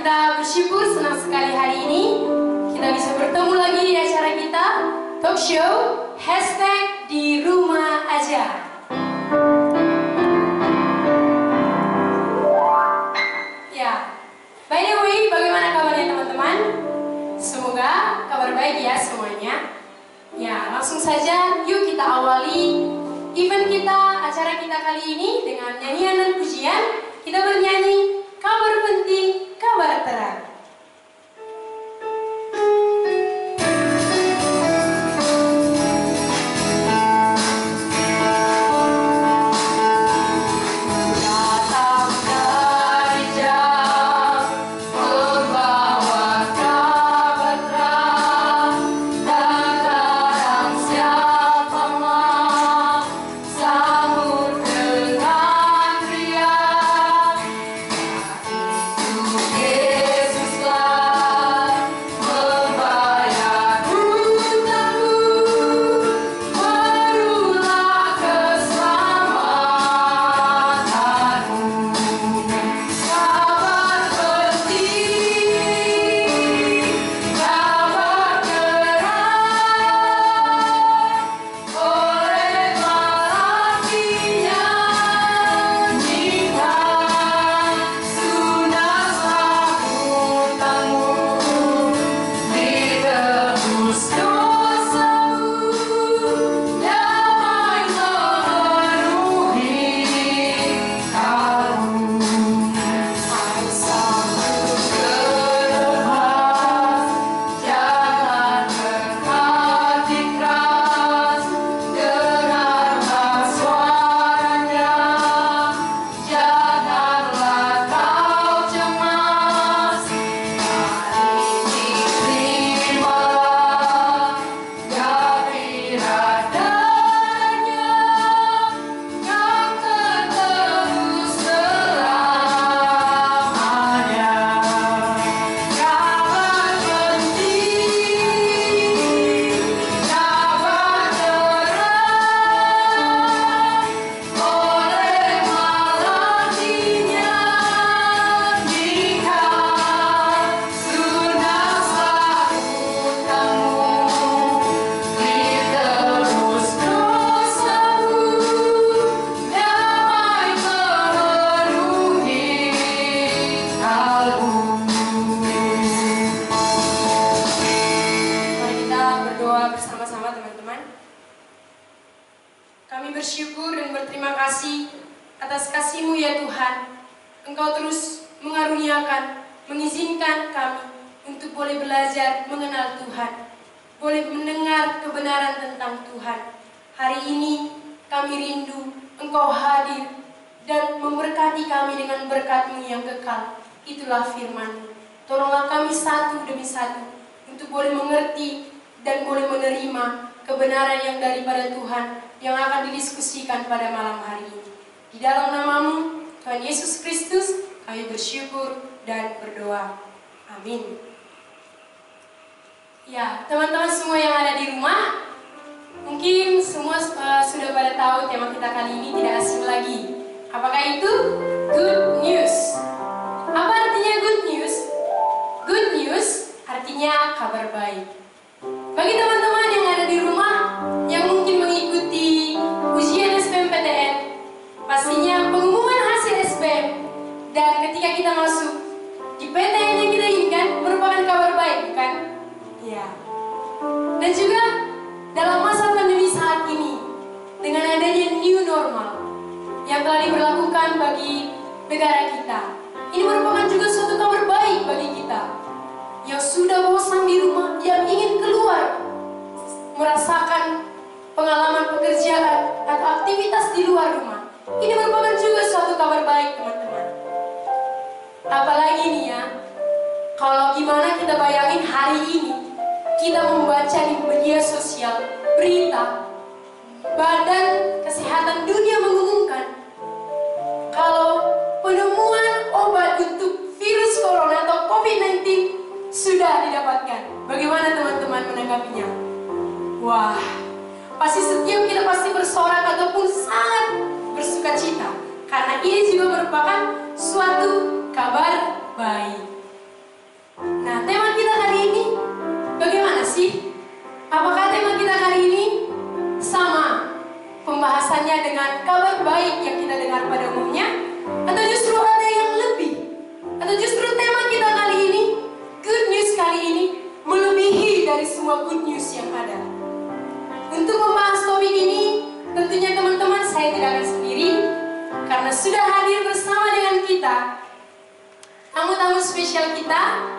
kita bersyukur senang sekali hari ini kita bisa bertemu lagi di acara kita Talk Show #dirumah_aja. Ya, by the way, bagaimana kabarnya teman-teman? Semoga kabar baik ya semuanya. Ya, langsung saja yuk kita awali event kita, acara kita kali ini dengan nyanyian dan pujian. Kita bernyanyi kabar penting, kabar terang. Bersyukur dan berterima kasih atas kasih-Mu ya Tuhan. Engkau terus mengaruniakan, mengizinkan kami untuk boleh belajar mengenal Tuhan, boleh mendengar kebenaran tentang Tuhan. Hari ini kami rindu Engkau hadir dan memberkati kami dengan berkat-Mu yang kekal. Itulah firman-Mu. Tolonglah kami satu demi satu untuk boleh mengerti dan boleh menerima kebenaran yang daripada Tuhan yang akan didiskusikan pada malam hari ini. Di dalam nama-Mu, Tuhan Yesus Kristus, kami bersyukur dan berdoa. Amin. Ya, teman-teman semua yang ada di rumah, mungkin semua sudah pada tahu tema kita kali ini tidak asing lagi. Apakah itu? Good news. Apa artinya good news? Good news artinya kabar baik. Bagi teman-teman yang ada di rumah, yang mungkin mengikuti ujian SBMPTN, pastinya pengumuman hasil SBM dan ketika kita masuk di PTN yang kita inginkan merupakan kabar baik, bukan? Ya. Dan juga dalam masa pandemi saat ini, dengan adanya new normal yang telah diberlakukan bagi negara kita, ini merupakan juga suatu kabar baik bagi kita yang sudah bosan di rumah, yang ingin keluar merasakan pengalaman pekerjaan atau aktivitas di luar rumah. Ini merupakan juga suatu kabar baik teman-teman. Apalagi nih ya, kalau gimana kita bayangin hari ini kita membaca di media sosial berita Badan Kesehatan Dunia mengumumkan kalau penemuan obat untuk virus corona atau COVID-19 sudah didapatkan. Bagaimana teman-teman menanggapinya? Wah, pasti setiap kita pasti bersorak ataupun sangat bersuka cita, karena ini juga merupakan suatu kabar baik. Nah, tema kita kali ini bagaimana sih? Apakah tema kita kali ini sama pembahasannya dengan kabar baik yang kita dengar pada umumnya? Atau justru ada yang lebih? Atau justru tema kita kali ini, good news kali ini, melebihi dari semua good news yang ada? Untuk membahas topik ini, tentunya teman-teman saya tidak akan sendiri, karena sudah hadir bersama dengan kita tamu-tamu spesial kita,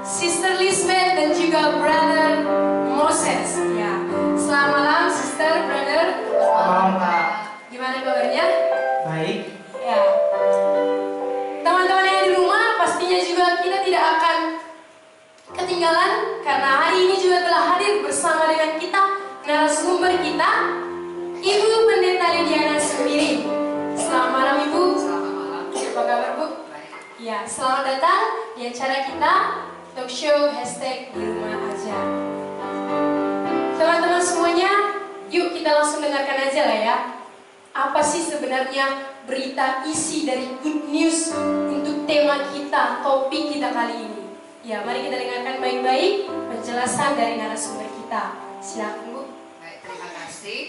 Sister Lisbeth dan juga Brother Moses. Ya, selamat malam Sister, Brother. Malam Kak. Gimana kabarnya? Baik. Ya. Teman-teman yang di rumah, pastinya juga kita tidak akan ketinggalan karena hari ini juga telah hadir bersama dengan kita narasumber kita, Ibu Pendeta Lidiana Sembiring. Selamat malam Ibu. Selamat malam. Apa kabar Bu? Baik. Ya, selamat datang di acara kita Talk Show #di rumah aja. Teman-teman semuanya, yuk kita langsung dengarkan aja lah ya. Apa sih sebenarnya berita isi dari good news untuk tema kita, topik kita kali ini? Ya, mari kita dengarkan baik-baik penjelasan dari narasumber kita. Silakan Bu. Baik, terima kasih.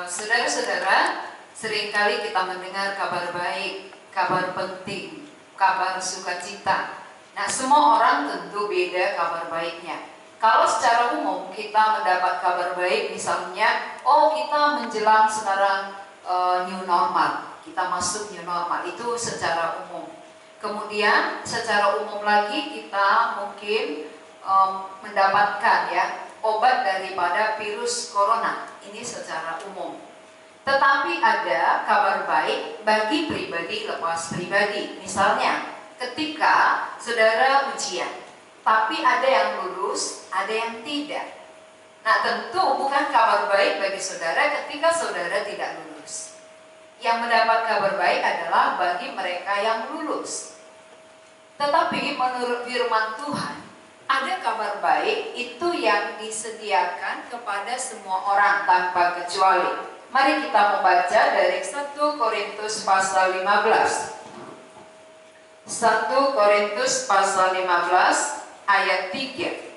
Saudara-saudara, seringkali kita mendengar kabar baik, kabar penting, kabar sukacita. Nah, semua orang tentu beda kabar baiknya. Kalau secara umum kita mendapat kabar baik, misalnya, kita menjelang sekarang new normal, kita masuk new normal, itu secara umum. Kemudian secara umum lagi kita mungkin mendapatkan ya obat daripada virus corona, ini secara umum. Tetapi ada kabar baik bagi pribadi lepas pribadi. Misalnya ketika saudara ujian, tapi ada yang lulus, ada yang tidak. Nah, tentu bukan kabar baik bagi saudara ketika saudara tidak lulus. Yang mendapat kabar baik adalah bagi mereka yang lulus. Tetapi menurut firman Tuhan, ada kabar baik itu yang disediakan kepada semua orang tanpa kecuali. Mari kita membaca dari 1 Korintus pasal 15. 1 Korintus pasal 15 ayat 3.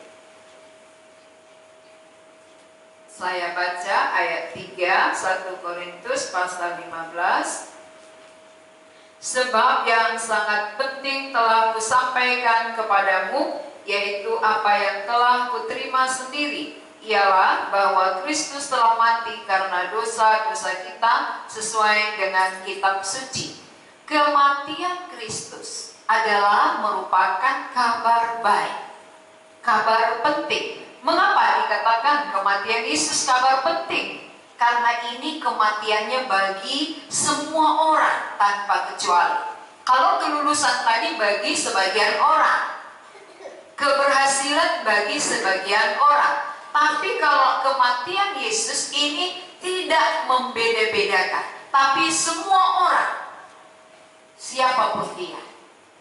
Saya baca ayat 3, 1 Korintus pasal 15. Sebab yang sangat penting telah kusampaikan kepadamu, yaitu apa yang telah kuterima sendiri, ialah bahwa Kristus telah mati karena dosa-dosa kita sesuai dengan kitab suci. Kematian Kristus adalah merupakan kabar baik, kabar penting. Mengapa dikatakan kematian Yesus kabar penting? Karena ini kematiannya bagi semua orang tanpa kecuali. Kalau kelulusan tadi bagi sebagian orang, keberhasilan bagi sebagian orang. Tapi kalau kematian Yesus ini tidak membeda-bedakan, tapi semua orang, siapapun dia.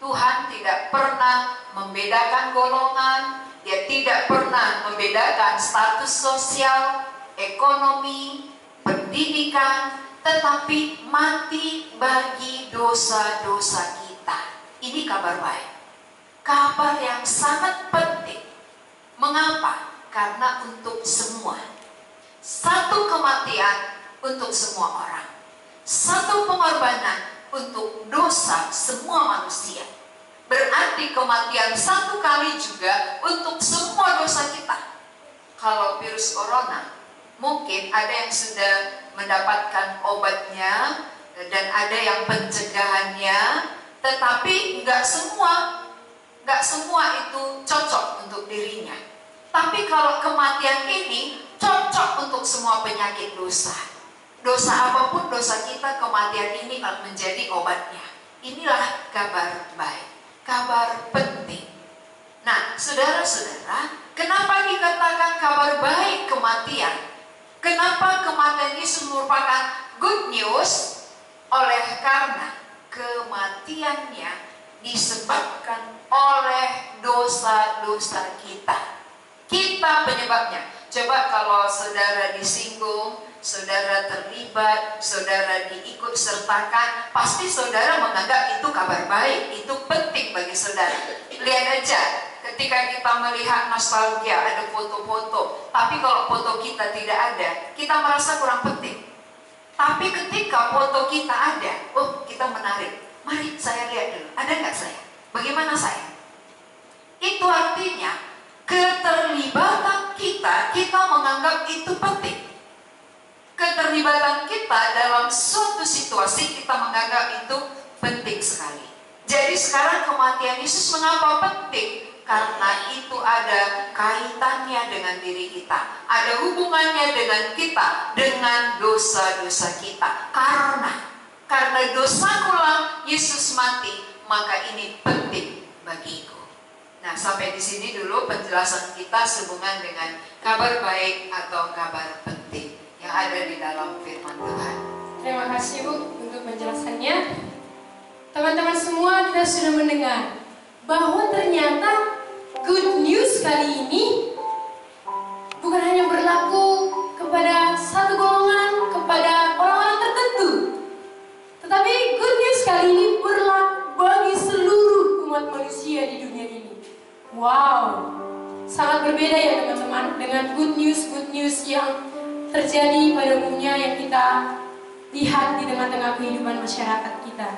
Tuhan tidak pernah membedakan golongan, Dia tidak pernah membedakan status sosial, ekonomi, pendidikan, tetapi mati bagi dosa-dosa kita. Ini kabar baik, kabar yang sangat penting. Mengapa? Karena untuk semua. Satu kematian untuk semua orang, satu pengorbanan untuk dosa semua manusia. Berarti kematian satu kali juga untuk semua dosa kita. Kalau virus corona, mungkin ada yang sudah mendapatkan obatnya dan ada yang pencegahannya, tetapi nggak semua itu cocok untuk dirinya. Tapi kalau kematian ini cocok untuk semua penyakit dosa. Dosa apapun dosa kita, kematian ini akan menjadi obatnya. Inilah kabar baik, kabar penting. Nah, saudara-saudara, kenapa dikatakan kabar baik kematian? Kenapa kematian Yesus merupakan good news? Oleh karena kematiannya disebabkan oleh dosa-dosa kita. Kita penyebabnya. Coba kalau saudara disinggung, saudara terlibat, saudara diikut sertakan, pasti saudara menganggap itu kabar baik, itu penting bagi saudara. Lihat aja, ketika kita melihat nostalgia, ada foto-foto, tapi kalau foto kita tidak ada, kita merasa kurang penting. Tapi ketika foto kita ada, oh kita menarik, mari saya lihat dulu, ada nggak saya? Bagaimana saya? Itu artinya keterlibatan kita menganggap itu penting. Keterlibatan kita dalam suatu situasi kita menganggap itu penting sekali. Jadi sekarang kematian Yesus mengapa penting? Karena itu ada kaitannya dengan diri kita, ada hubungannya dengan kita, dengan dosa-dosa kita. Karena dosakulah Yesus mati, maka ini penting bagiku. Nah, sampai di sini dulu penjelasan kita sehubungan dengan kabar baik atau kabar penting yang ada di dalam firman Tuhan. Terima kasih Bu untuk penjelasannya. Teman-teman semua, kita sudah mendengar bahwa ternyata good news kali ini bukan hanya berlaku kepada satu golongan, kepada orang-orang tertentu, tetapi good news kali ini berlaku bagi seluruh umat manusia di dunia ini. Wow, sangat berbeda ya teman-teman dengan good news yang terjadi pada umumnya yang kita lihat di tengah-tengah kehidupan masyarakat kita.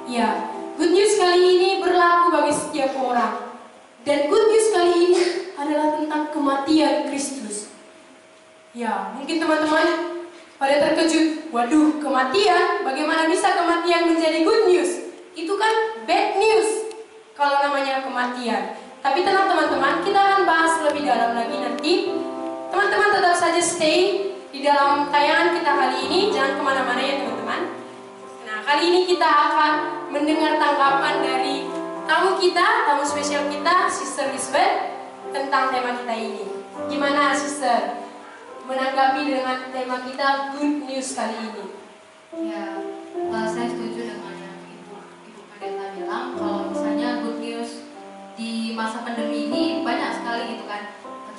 Ya, good news kali ini berlaku bagi setiap orang. Dan good news kali ini adalah tentang kematian Kristus. Ya, mungkin teman-teman pada terkejut. Waduh, kematian? Bagaimana bisa kematian menjadi good news? Itu kan bad news kalau namanya kematian. Tapi tenang teman-teman, kita akan bahas lebih dalam lagi nanti. Teman-teman tetap saja stay di dalam tayangan kita kali ini. Jangan kemana-mana ya teman-teman. Nah, kali ini kita akan mendengar tanggapan dari tamu kita, tamu spesial kita, Sister Lisbeth, tentang tema kita ini. Gimana Sister menanggapi dengan tema kita good news kali ini? Ya, saya setuju dengan yang Ibu Pendeta bilang kalau misalnya good news di masa pandemi ini banyak sekali gitu kan.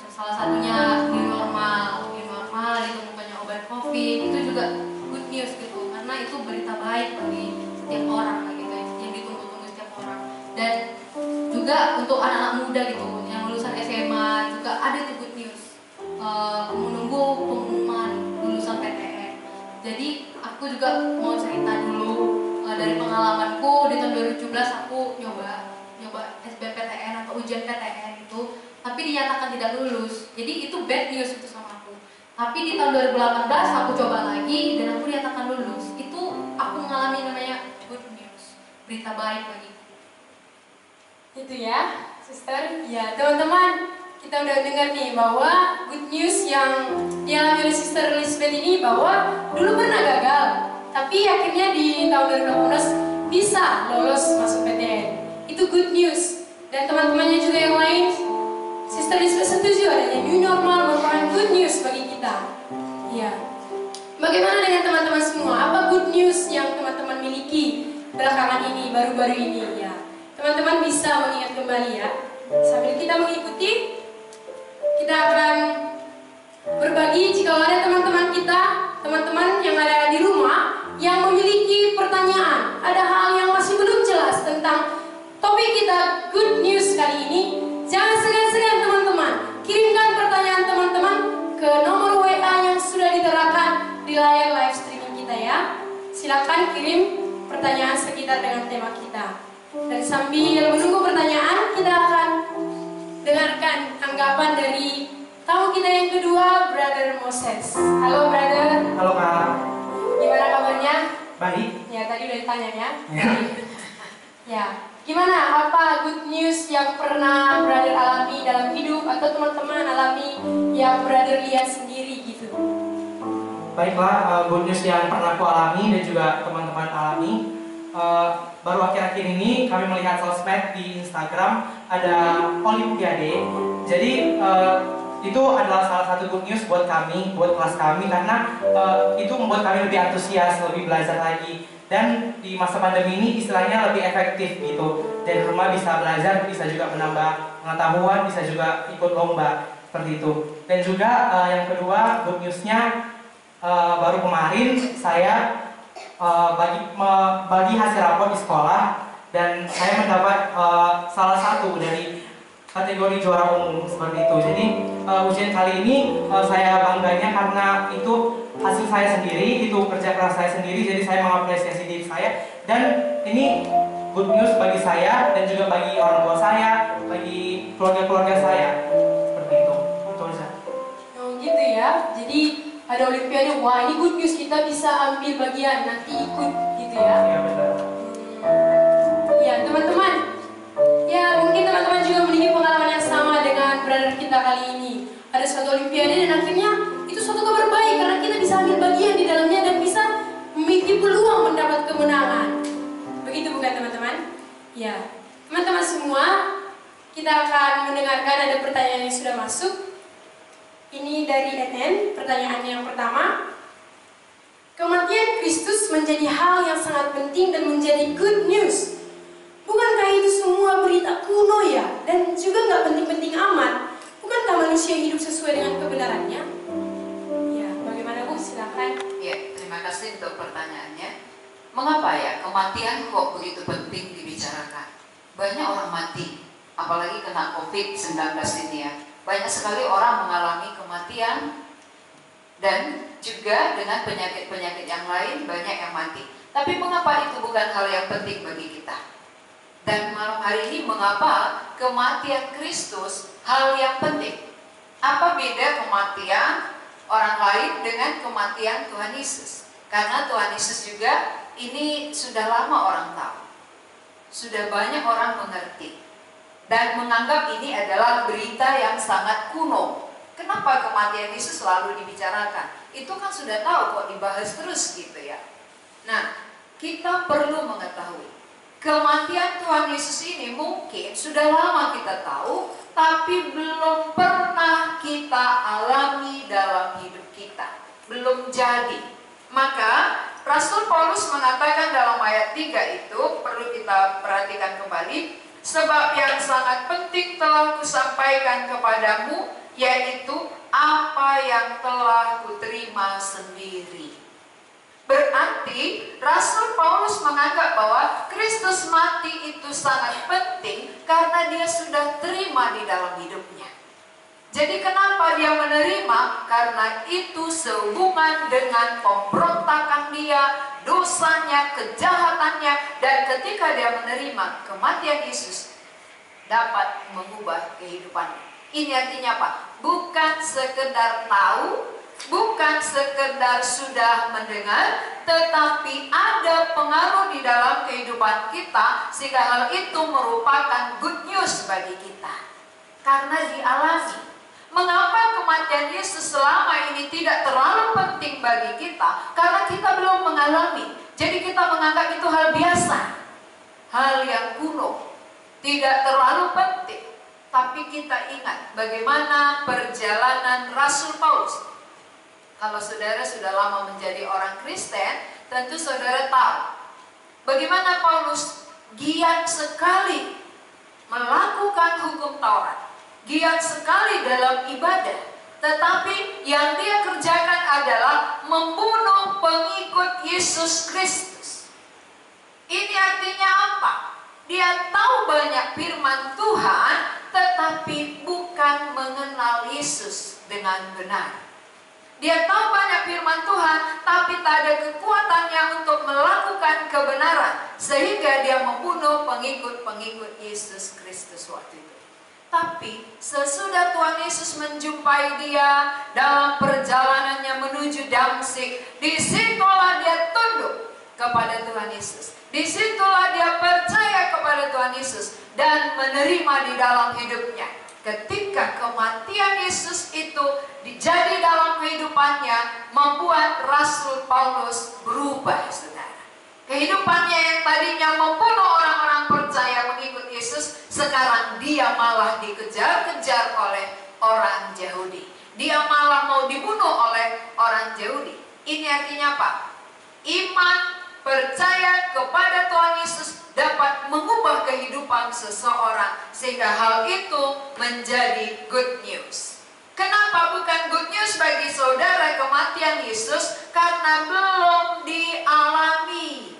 Salah satunya new normal itu bukannya obat COVID, itu juga good news gitu karena itu berita baik bagi setiap orang gitu yang ditunggu-tunggu setiap orang. Dan juga untuk anak-anak muda gitu yang lulusan SMA juga ada tuh good news, menunggu pengumuman lulusan PTN. Jadi aku juga mau cerita dulu dari pengalamanku di tahun 2017 aku nyoba SBMPTN atau ujian PTN itu, tapi dinyatakan tidak lulus. Jadi itu bad news itu sama aku. Tapi di tahun 2018 aku coba lagi dan aku dinyatakan lulus. Itu aku mengalami namanya good news, berita baik bagiku. Itu ya, Sister. Ya, teman-teman, kita udah dengar nih bahwa good news yang dialami oleh Sister Lisbeth ini bahwa dulu pernah gagal, tapi akhirnya di tahun 2018 bisa lolos masuk PTN. Itu good news. Dan teman-temannya juga yang lain, Sister Lisbeth setuju adanya new normal merupakan good news bagi kita. Ya. Bagaimana dengan teman-teman semua? Apa good news yang teman-teman miliki belakangan ini, baru-baru ini? Ya. Teman-teman bisa mengingat kembali ya. Sambil kita mengikuti, kita akan berbagi jika ada teman-teman kita, teman-teman yang ada di rumah yang memiliki pertanyaan, ada hal yang masih belum jelas tentang topik kita good news kali ini. Jangan segan-segan teman-teman, kirimkan pertanyaan teman-teman ke nomor WA yang sudah diterakan di layar live streaming kita ya. Silakan kirim pertanyaan sekitar dengan tema kita. Dan sambil menunggu pertanyaan, kita akan dengarkan tanggapan dari tamu kita yang kedua, Brother Moses. Halo Brother. Halo Kak. Gimana kabarnya? Baik. Ya, tadi udah ditanya ya. Ya. Ya. Gimana? Apa good news yang pernah Brother alami dalam hidup atau teman-teman alami yang Brother lihat sendiri gitu? Baiklah, good news yang pernah aku alami dan juga teman-teman alami. Baru akhir-akhir ini kami melihat sosmed di Instagram ada Olimpiade. Jadi itu adalah salah satu good news buat kami, buat kelas kami karena itu membuat kami lebih antusias, lebih belajar lagi. Dan di masa pandemi ini istilahnya lebih efektif gitu. Dari rumah bisa belajar, bisa juga menambah pengetahuan, bisa juga ikut lomba. seperti itu. Dan juga yang kedua, good newsnya baru kemarin saya bagi hasil rapor di sekolah dan saya mendapat salah satu dari kategori juara umum seperti itu. Jadi ujian kali ini saya bangganya karena itu hasil saya sendiri, itu kerja keras saya sendiri, jadi saya mengapresiasi diri saya. Dan ini good news bagi saya dan juga bagi orang tua saya, bagi keluarga-keluarga saya seperti itu. Itu aja. Oh gitu ya. Jadi ada olimpiade, wah ini good news, kita bisa ambil bagian, nanti ikut gitu ya. Iya benar. Ya teman-teman, ya mungkin teman-teman juga memiliki pengalaman yang sama dengan brother kita kali ini. Ada suatu olimpiade dan akhirnya itu suatu kabar baik karena kita bisa ambil bagian di dalamnya dan bisa memiliki peluang mendapat kemenangan. Begitu bukan teman-teman? Ya, teman-teman semua, kita akan mendengarkan ada pertanyaan yang sudah masuk. Ini dari Eten, pertanyaannya yang pertama. Kematian Kristus menjadi hal yang sangat penting dan menjadi good news. Bukankah itu semua berita kuno ya? Dan juga nggak penting-penting amat. Bukankah manusia hidup sesuai dengan kebenarannya? Ya, bagaimana Bu? Silakan. Ya, terima kasih untuk pertanyaannya. Mengapa ya kematian kok begitu penting dibicarakan? Banyak orang mati, apalagi kena COVID-19 ini ya. Banyak sekali orang mengalami kematian dan juga dengan penyakit-penyakit yang lain banyak yang mati. Tapi mengapa itu bukan hal yang penting bagi kita? Dan malam hari ini mengapa kematian Kristus hal yang penting? Apa beda kematian orang lain dengan kematian Tuhan Yesus? Karena Tuhan Yesus juga ini sudah lama orang tahu. Sudah banyak orang mengerti. Dan menganggap ini adalah berita yang sangat kuno. Kenapa kematian Yesus selalu dibicarakan? Itu kan sudah tahu kok, dibahas terus gitu ya. Nah, kita perlu mengetahui kematian Tuhan Yesus ini mungkin sudah lama kita tahu, tapi belum pernah kita alami dalam hidup kita. Belum jadi. Maka Rasul Paulus mengatakan dalam ayat 3 itu, perlu kita perhatikan kembali, sebab yang sangat penting telah kusampaikan kepadamu, yaitu apa yang telah kuterima sendiri. Berarti Rasul Paulus menganggap bahwa Kristus mati itu sangat penting karena dia sudah terima di dalam hidupnya. Jadi kenapa dia menerima? Karena itu sehubungan dengan pemberontakan dia, dosanya, kejahatannya, dan ketika dia menerima kematian Yesus dapat mengubah kehidupannya. Ini artinya apa? Bukan sekedar tahu, bukan sekedar sudah mendengar, tetapi ada pengaruh di dalam kehidupan kita sehingga hal itu merupakan good news bagi kita. Karena dialami. Mengapa kematian Yesus selama ini tidak terlalu penting bagi kita? Karena kita belum mengalami. Jadi kita menganggap itu hal biasa, hal yang kuno, tidak terlalu penting. Tapi kita ingat bagaimana perjalanan Rasul Paulus. Kalau saudara sudah lama menjadi orang Kristen, tentu saudara tahu bagaimana Paulus giat sekali melakukan hukum Taurat. Giat sekali dalam ibadah, tetapi yang dia kerjakan adalah membunuh pengikut Yesus Kristus. Ini artinya apa? Dia tahu banyak firman Tuhan, tetapi bukan mengenal Yesus dengan benar. Dia tahu banyak firman Tuhan, tapi tak ada kekuatannya untuk melakukan kebenaran, sehingga dia membunuh pengikut-pengikut Yesus Kristus waktu itu. Tapi sesudah Tuhan Yesus menjumpai dia dalam perjalanannya menuju Damsyik, disitulah dia tunduk kepada Tuhan Yesus. Disitulah dia percaya kepada Tuhan Yesus dan menerima di dalam hidupnya. Ketika kematian Yesus itu dijadi dalam kehidupannya, membuat Rasul Paulus berubah, saudara. Kehidupannya yang tadinya membunuh orang-orang percaya mengikut Yesus, sekarang dia malah dikejar-kejar oleh orang Yahudi. Dia malah mau dibunuh oleh orang Yahudi. Ini artinya apa? Iman, percaya kepada Tuhan Yesus dapat mengubah kehidupan seseorang, sehingga hal itu menjadi good news. Kenapa bukan good news bagi saudara kematian Yesus? Karena belum dialami.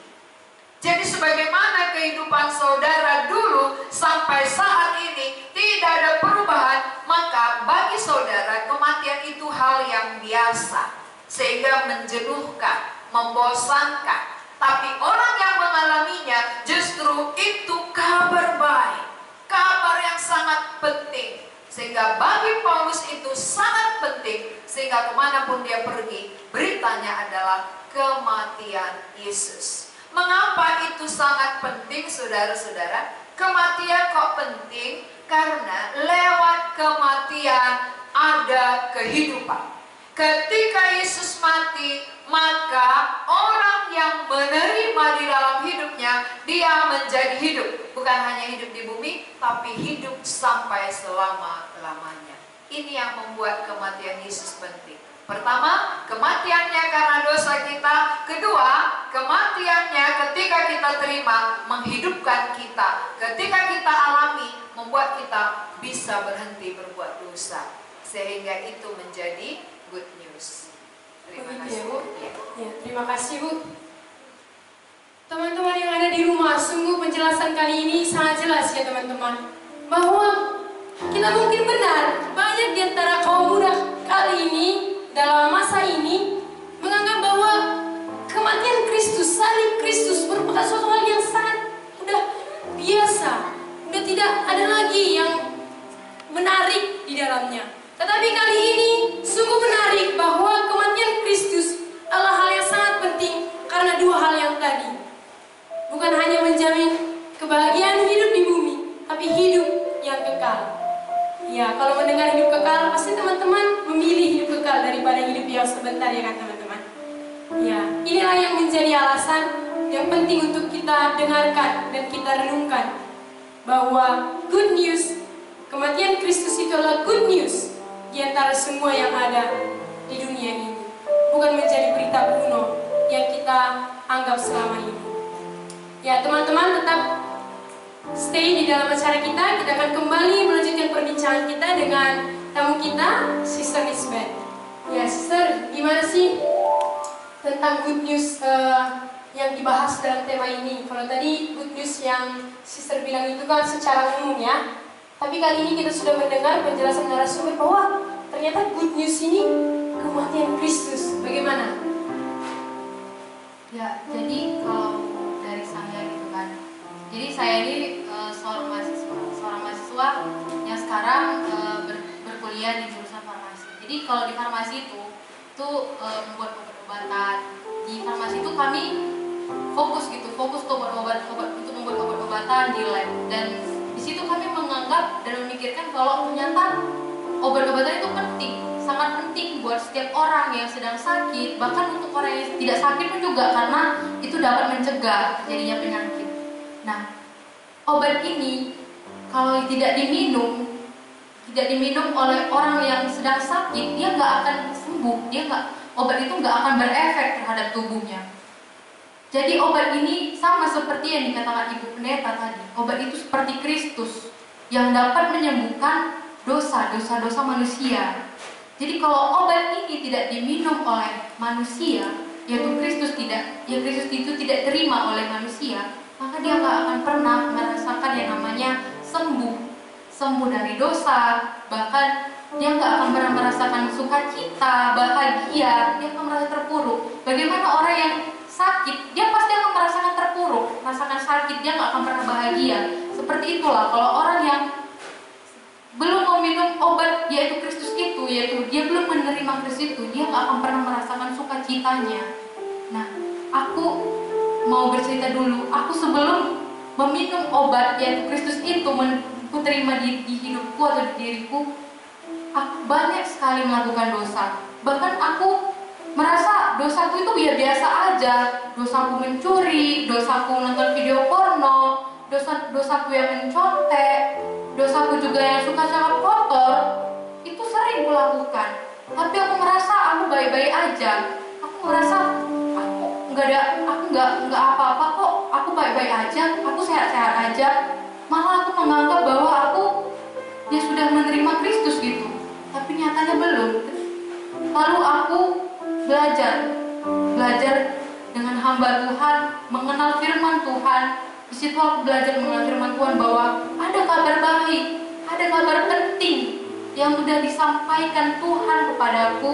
Jadi sebagaimana kehidupan saudara dulu sampai saat ini tidak ada perubahan, maka bagi saudara kematian itu hal yang biasa, sehingga menjenuhkan, membosankan. Tapi orang yang mengalaminya justru itu kabar baik, kabar yang sangat penting. Sehingga bagi Paulus itu sangat penting, sehingga kemanapun dia pergi, beritanya adalah kematian Yesus. Mengapa itu sangat penting, saudara-saudara? Kematian kok penting? Karena lewat kematian ada kehidupan. Ketika Yesus mati, maka orang yang menerima di dalam hidupnya, dia menjadi hidup. Bukan hanya hidup di bumi, tapi hidup sampai selama-lamanya. Ini yang membuat kematian Yesus penting. Pertama, kematiannya karena dosa kita. Kedua, kematiannya ketika kita terima, menghidupkan kita. Ketika kita alami, membuat kita bisa berhenti berbuat dosa. Sehingga itu menjadi good news. Terima kasih, Bu. Ya, terima kasih, Bu. Teman-teman yang ada di rumah, sungguh penjelasan kali ini sangat jelas ya teman-teman. Bahwa kita mungkin benar, banyak di antara kaum muda kali ini, dalam masa ini, menganggap bahwa kematian Kristus, salib Kristus merupakan suatu hal yang sangat udah biasa. Udah tidak ada lagi yang menarik di dalamnya. Tetapi kali ini sungguh menarik bahwa kematian Kristus adalah hal yang sangat penting karena dua hal yang tadi. Bukan hanya menjamin kebahagiaan hidup di bumi, tapi hidup yang kekal. Ya, kalau mendengar hidup kekal, pasti teman-teman memilih hidup kekal daripada hidup yang sebentar, ya kan teman-teman? Ya, inilah yang menjadi alasan yang penting untuk kita dengarkan dan kita renungkan. Bahwa good news, kematian Kristus itu adalah good news di antara semua yang ada di dunia ini. Bukan menjadi berita kuno yang kita anggap selama ini. Ya teman-teman, tetap stay di dalam acara kita. Kita akan kembali melanjutkan perbincangan kita dengan tamu kita, Sister Lisbeth. Ya Sister, gimana sih tentang good news yang dibahas dalam tema ini? Kalau tadi good news yang Sister bilang itu kan secara umum ya. Tapi kali ini kita sudah mendengar penjelasan narasumber bahwa ternyata good news ini kematian Kristus. Bagaimana? Ya, jadi kalau dari saya gitu kan. Jadi saya ini seorang mahasiswa yang sekarang berkuliah di jurusan farmasi. Jadi kalau di farmasi itu membuat obat-obatan. Di farmasi itu kami fokus ke untuk membuat obat-obatan di lab, dan di situ kami menganggap dan memikirkan kalau ternyata obat-obatan itu penting, sangat penting buat setiap orang yang sedang sakit, bahkan untuk orang yang tidak sakit pun juga, karena itu dapat mencegah terjadinya penyakit. Nah, obat ini kalau tidak diminum oleh orang yang sedang sakit, dia nggak akan sembuh, obat itu nggak akan berefek terhadap tubuhnya. Jadi obat ini sama seperti yang dikatakan Ibu Pendeta tadi. Obat itu seperti Kristus yang dapat menyembuhkan dosa manusia. Jadi kalau obat ini tidak diminum oleh manusia, yaitu Kristus itu tidak terima oleh manusia, maka dia nggak akan pernah merasakan yang namanya sembuh dari dosa. Bahkan dia nggak akan pernah merasakan sukacita, bahagia. Dia akan merasa terpuruk. Bagaimana orang yang sakit, dia pasti akan merasakan terpuruk, merasakan sakit, dia nggak akan pernah bahagia. Seperti itulah kalau orang yang belum meminum obat yaitu Kristus itu, yaitu dia belum menerima Kristus itu, dia nggak akan pernah merasakan sukacitanya. Nah, aku mau bercerita dulu. Aku sebelum meminum obat yaitu Kristus itu, ku terima di hidupku atau di diriku, aku banyak sekali melakukan dosa. Bahkan aku merasa dosaku itu biasa aja. Dosaku mencuri, dosaku nonton video porno, dosaku yang mencontek, dosaku juga yang suka sangat kotor. Itu sering kulakukan. Tapi aku merasa aku baik-baik aja. Aku merasa aku nggak apa-apa kok. Aku baik-baik aja. Aku sehat-sehat aja. Malah aku menganggap bahwa aku sudah menerima Kristus gitu. tapi nyatanya belum. Lalu aku belajar dengan hamba Tuhan, mengenal firman Tuhan. Di situ aku belajar mengenal firman Tuhan bahwa ada kabar baik, ada kabar penting yang sudah disampaikan Tuhan kepadaku,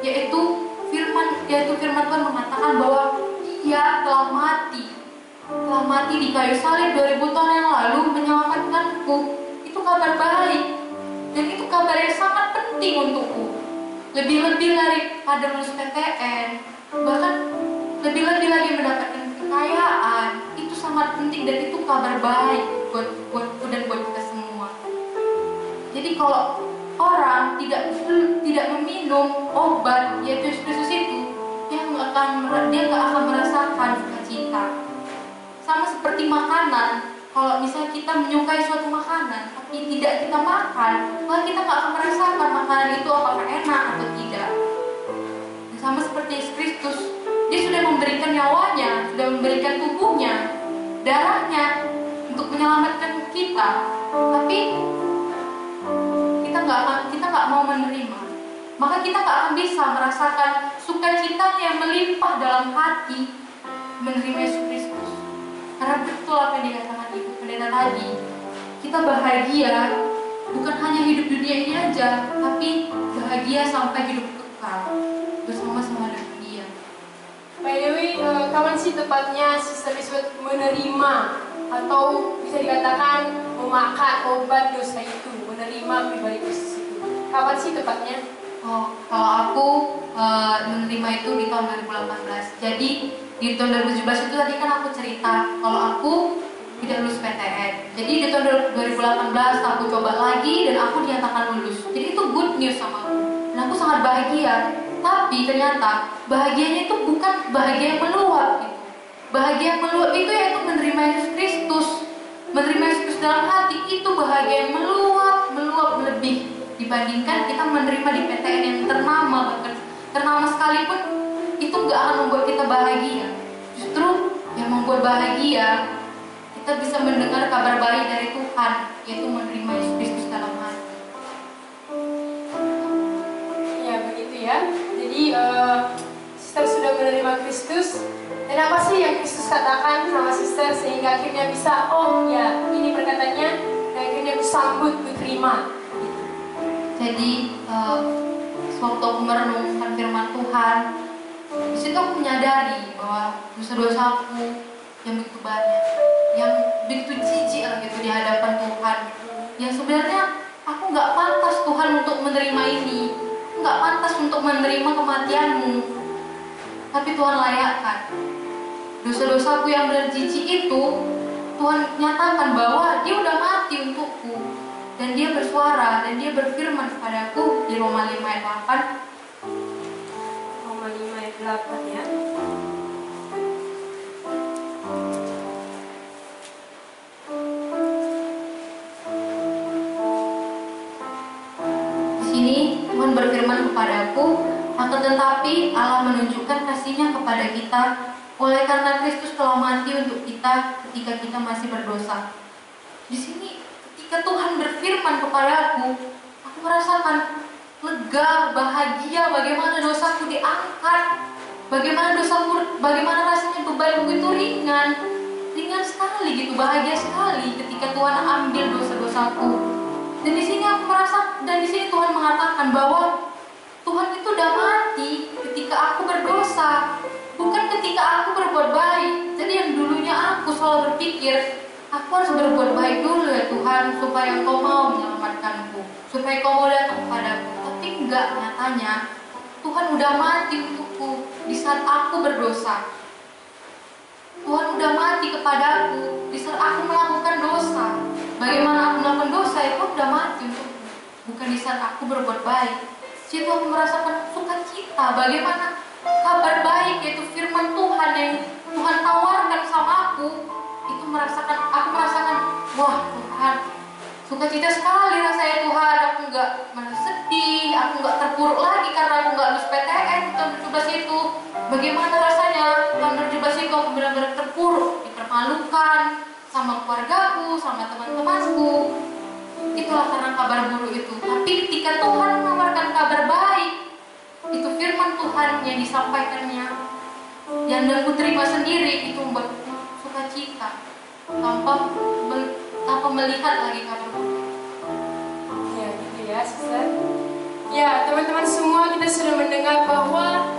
yaitu firman Tuhan mengatakan bahwa Dia telah mati di kayu salib 2000 tahun yang lalu menyelamatkanku. Itu kabar baik, dan itu kabar yang sangat penting untukku. Lebih-lebih daripada lulus PTN, bahkan lebih-lebih lagi mendapatkan kekayaan. Itu sangat penting dan itu kabar baik buatku dan buat kita semua. Jadi kalau orang tidak meminum obat yaitu Yesus Kristus itu, dia nggak akan merasakan sukacita. Sama seperti makanan, kalau misalnya kita menyukai suatu makanan tapi tidak kita makan, maka kita nggak akan merasakan makanan itu apakah enak atau tidak. Dan sama seperti Yesus Kristus, Dia sudah memberikan nyawanya, sudah memberikan tubuhnya, darahnya untuk menyelamatkan kita, tapi kita nggak mau menerima. Maka kita nggak akan bisa merasakan sukacita yang melimpah dalam hati menerima Yesus Kristus. Karena betul apa yang dikatakan Ibu Pendeta tadi, kita bahagia bukan hanya hidup dunia ini aja, tapi bahagia sampai hidup kekal bersama-sama dengan Dia. By the way, kapan sih tepatnya Sister Elizabeth menerima atau bisa dikatakan memakan obat dosa itu, menerima pribadi Kristus itu? Kapan sih tepatnya? Oh, kalau aku menerima itu di tahun 2018. Jadi di tahun 2017 itu tadi kan aku cerita kalau aku tidak lulus PTN. Jadi di tahun 2018 aku coba lagi dan aku dinyatakan lulus. Jadi itu good news sama aku. Dan aku sangat bahagia. Tapi ternyata bahagianya itu bukan bahagia yang meluap gitu. Bahagia yang meluap itu yaitu menerima Yesus Kristus. Menerima Yesus Kristus dalam hati itu bahagia yang meluap lebih dibandingkan kita menerima di PTN yang ternama, bahkan ternama sekalipun itu gak akan membuat kita bahagia. Justru yang membuat bahagia kita bisa mendengar kabar baik dari Tuhan, yaitu menerima Yesus Kristus dalam hati. Ya begitu ya. Jadi Sister sudah menerima Kristus. Dan apa sih yang Kristus katakan sama Sister sehingga akhirnya bisa, oh ya ini perkataannya, dan akhirnya aku sambut, aku terima. Jadi sewaktu aku merenungkan firman Tuhan, di situ aku menyadari bahwa dosa-dosaku yang begitu banyak, yang begitu jijik gitu di hadapan Tuhan, yang sebenarnya aku nggak pantas Tuhan untuk menerima ini, nggak pantas untuk menerima kematianmu, tapi Tuhan layakkan. Dosa-dosaku yang berjijik itu Tuhan nyatakan bahwa Dia udah mati untukku. Dan Dia bersuara dan Dia berfirman kepadaku di Roma 5 ayat 8. Roma 5 ayat 8 ya. Di sini Tuhan berfirman kepadaku, akan tetapi Allah menunjukkan kasih-Nya kepada kita oleh karena Kristus telah mati untuk kita ketika kita masih berdosa. Di sini ketika Tuhan berfirman kepadaku, aku merasakan lega, bahagia, bagaimana dosaku diangkat, bagaimana rasanya bebanku itu ringan sekali gitu, bahagia sekali ketika Tuhan ambil dosa-dosaku. Dan di sini Tuhan mengatakan bahwa Tuhan itu udah mati ketika aku berdosa, bukan ketika aku berbuat baik. Jadi yang dulunya aku selalu berpikir, aku harus berbuat baik dulu ya Tuhan, supaya Engkau mau menyelamatkanku, supaya Engkau mau datang kepadaku. Tapi enggak, nyatanya Tuhan udah mati untukku di saat aku berdosa. Tuhan udah mati kepadaku di saat aku melakukan dosa. Bagaimana aku melakukan dosa, itu udah mati untukku, bukan di saat aku berbuat baik. Situ aku merasakan sukacita, bagaimana kabar baik yaitu firman Tuhan yang Tuhan tawarkan sama aku. Aku merasakan, wah Tuhan, sukacita sekali rasanya Tuhan. Aku nggak merasa sedih, aku nggak terpuruk lagi karena aku nggak lulus PTN tahun 2017 itu. Bagaimana rasanya tahun 2017 itu aku benar-benar terpuruk, dipermalukan sama keluargaku, sama teman-temanku. itulah karena kabar buruk itu. Tapi ketika Tuhan mengabarkan kabar baik, itu firman Tuhan yang disampaikannya yang dan terima sendiri, itu membuat sukacita tanpa melihat lagi kabar buruk. Ya gitu ya, Sister. Ya, teman-teman semua, kita sudah mendengar bahwa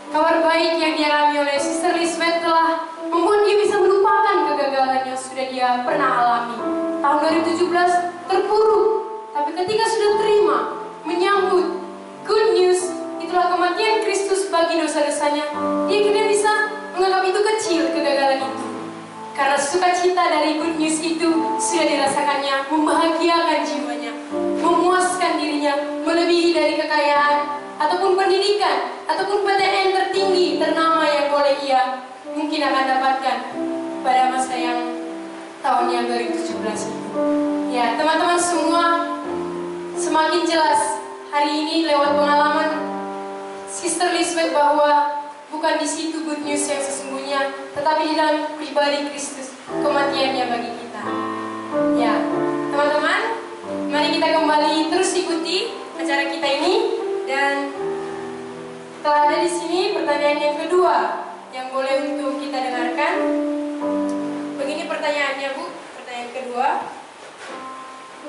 kabar baik yang dialami oleh Sister Lisbeth telah membuat dia bisa melupakan kegagalan yang sudah dia pernah alami. Tahun 2017 terpuruk, tapi ketika sudah terima, menyambut good news, itulah kematian Kristus bagi dosa-dosanya, dia akhirnya bisa menganggap itu kecil, kegagalan itu. Karena sukacita dari good news itu sudah dirasakannya, membahagiakan jiwanya, memuaskan dirinya, melebihi dari kekayaan, ataupun pendidikan, ataupun PTN tertinggi, ternama yang boleh ia mungkin akan dapatkan pada masa yang tahunnya 2017 itu. Ya, teman-teman semua, semakin jelas hari ini lewat pengalaman Sister Lisbeth bahwa bukan di situ good news yang sesungguhnya, tetapi di dalam pribadi Kristus, kematiannya bagi kita. Ya, teman-teman, mari kita kembali terus ikuti acara kita ini. Dan telah ada di sini pertanyaan yang kedua yang boleh untuk kita dengarkan. Begini pertanyaannya, Bu. Pertanyaan kedua.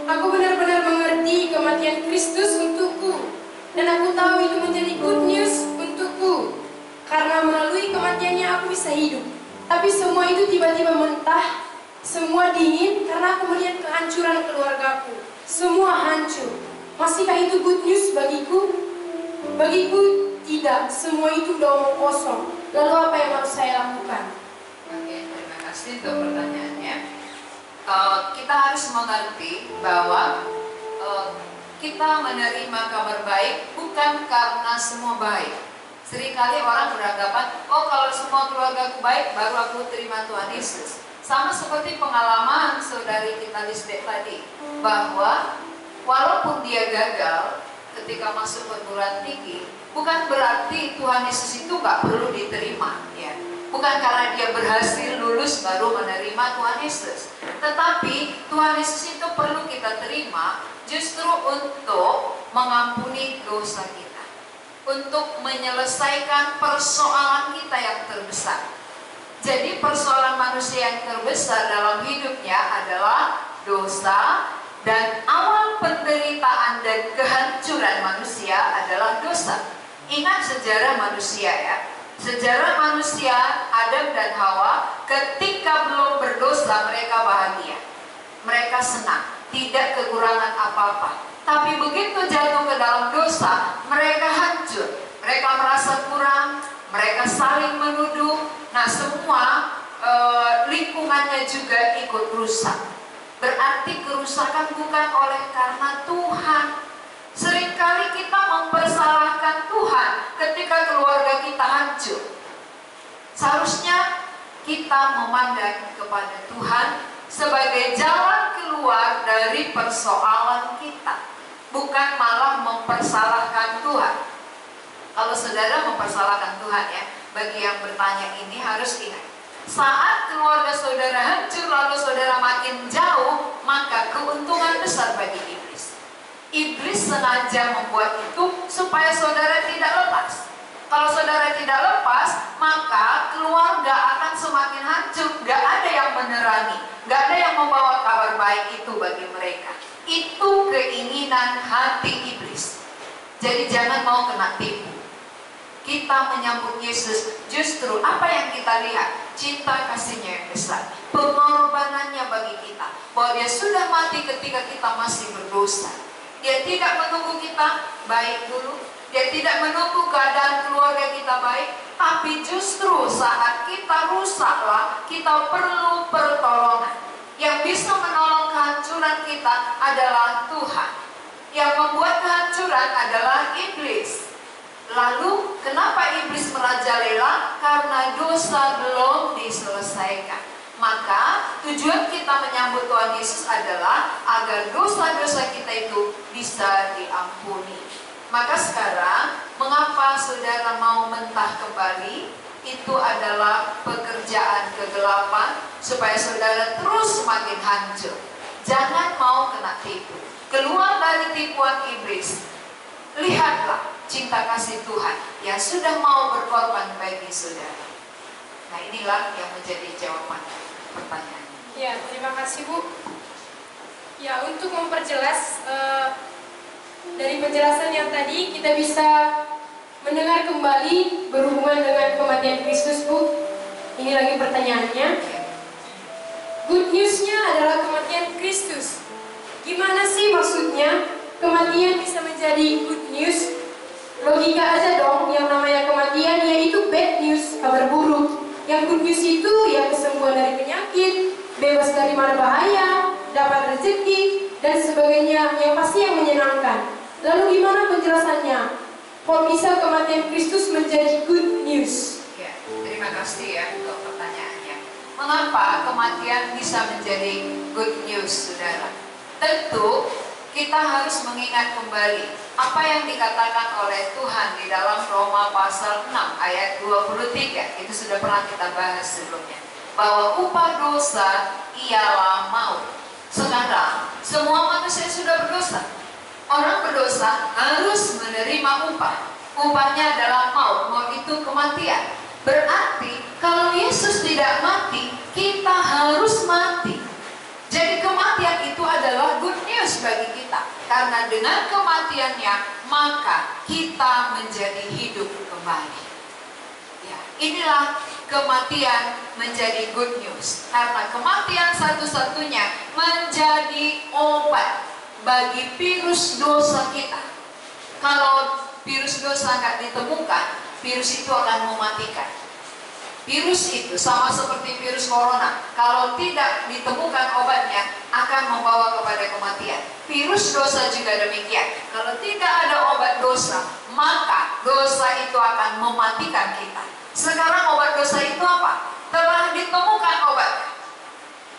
Aku benar-benar mengerti kematian Kristus untukku, dan aku tahu itu menjadi good news untukku, karena melalui kematiannya aku bisa hidup. Tapi semua itu tiba-tiba mentah, semua dingin karena aku melihat kehancuran keluargaku. Semua hancur. Masihkah itu good news bagiku? Bagiku tidak, semua itu udah omong kosong. Lalu apa yang harus saya lakukan? Oke, terima kasih untuk pertanyaannya. Kita harus mengerti bahwa kita menerima kabar baik bukan karena semua baik. Seringkali orang beranggapan, oh kalau semua keluargaku baik, baru aku terima Tuhan Yesus. Sama seperti pengalaman saudari kita Lisbeth tadi, bahwa walaupun dia gagal ketika masuk perguruan tinggi, bukan berarti Tuhan Yesus itu gak perlu diterima, ya. Bukan karena dia berhasil lulus baru menerima Tuhan Yesus, tetapi Tuhan Yesus itu perlu kita terima justru untuk mengampuni dosa kita, untuk menyelesaikan persoalan kita yang terbesar. Jadi persoalan manusia yang terbesar dalam hidupnya adalah dosa. Dan awal penderitaan dan kehancuran manusia adalah dosa. Ingat sejarah manusia ya. Sejarah manusia, Adam dan Hawa, ketika belum berdosa mereka bahagia. Mereka senang, tidak kekurangan apa-apa. Tapi begitu jatuh ke dalam dosa, mereka hancur. Mereka merasa kurang, mereka saling menuduh. Nah semua lingkungannya juga ikut rusak. Berarti kerusakan bukan oleh karena Tuhan. Seringkali kita mempersalahkan Tuhan ketika keluarga kita hancur. Seharusnya kita memandang kepada Tuhan sebagai jalan keluar dari persoalan kita, bukan malah mempersalahkan Tuhan. Kalau saudara mempersalahkan Tuhan ya, bagi yang bertanya ini harus ingat, saat keluarga saudara hancur lalu saudara makin jauh, maka keuntungan besar bagi iblis. Iblis sengaja membuat itu supaya saudara tidak lepas. Kalau saudara tidak lepas, maka keluarga akan semakin hancur. Gak ada yang menerangi, gak ada yang membawa kabar baik itu bagi mereka. Itu keinginan hati iblis. Jadi jangan mau kena tipu. Kita menyambut Yesus, justru apa yang kita lihat, cinta kasihnya yang besar, pengorbanannya bagi kita, bahwa dia sudah mati ketika kita masih berdosa. Dia tidak menunggu kita baik dulu, dia tidak menunggu keadaan keluarga kita baik, tapi justru saat kita rusaklah, kita perlu pertolongan. Yang bisa menolong kehancuran kita adalah Tuhan. Yang membuat kehancuran adalah iblis. Lalu kenapa iblis merajalela? Karena dosa belum diselesaikan. Maka tujuan kita menyambut Tuhan Yesus adalah agar dosa-dosa kita itu bisa diampuni. Maka sekarang, mengapa saudara mau mentah kembali? Itu adalah pekerjaan kegelapan supaya saudara terus semakin hancur. Jangan mau kena tipu. Keluar dari tipuan iblis. Lihatlah cinta kasih Tuhan yang sudah mau berkorban bagi saudara. Nah, inilah yang menjadi jawaban pertanyaan. Ya, terima kasih Bu. Ya, untuk memperjelas dari penjelasan yang tadi kita bisa mendengar kembali berhubungan dengan kematian Kristus Bu. Ini lagi pertanyaannya. Good news-nya adalah kematian Kristus. Gimana sih maksudnya kematian bisa menjadi good news? Logika aja dong, yang namanya kematian yaitu bad news, kabar buruk. Yang good news itu ya kesembuhan dari penyakit, bebas dari mara bahaya, dapat rezeki, dan sebagainya, yang pasti yang menyenangkan. Lalu gimana penjelasannya? Kok bisa kematian Kristus menjadi good news? Ya, terima kasih ya untuk pertanyaannya. Mengapa kematian bisa menjadi good news, saudara? Tentu kita harus mengingat kembali apa yang dikatakan oleh Tuhan di dalam Roma pasal 6 ayat 23. Itu sudah pernah kita bahas sebelumnya. Bahwa upah dosa ialah maut. Sekarang semua manusia sudah berdosa. Orang berdosa harus menerima upah. Upahnya adalah maut. Maut itu kematian. Berarti kalau Yesus tidak mati, kita harus mati. Jadi kematian itu adalah good news bagi kita. Karena dengan kematiannya, maka kita menjadi hidup kembali. Ya, inilah kematian menjadi good news. Karena kematian satu-satunya menjadi obat bagi virus dosa kita. Kalau virus dosa nggak ditemukan, virus itu akan mematikan. Virus itu sama seperti virus corona. Kalau tidak ditemukan obatnya, akan membawa kepada kematian. Virus dosa juga demikian. Kalau tidak ada obat dosa, maka dosa itu akan mematikan kita. Sekarang obat dosa itu apa? Telah ditemukan obatnya.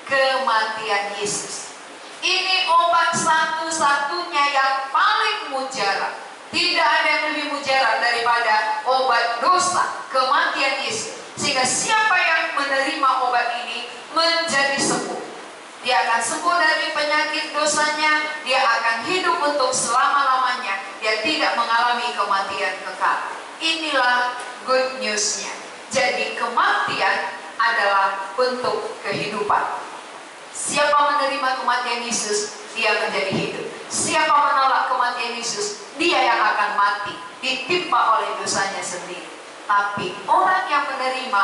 Kematian Yesus. Ini obat satu-satunya yang paling mujarab. Tidak ada yang lebih mujarab daripada obat dosa, kematian Yesus. Sehingga siapa yang menerima obat ini menjadi sembuh. Dia akan sembuh dari penyakit dosanya. Dia akan hidup untuk selama-lamanya. Dia tidak mengalami kematian kekal. Inilah good news-nya. Jadi kematian adalah bentuk kehidupan. Siapa menerima kematian Yesus, dia menjadi hidup. Siapa menolak kematian Yesus, dia yang akan mati, ditimpa oleh dosanya sendiri. Tapi orang yang menerima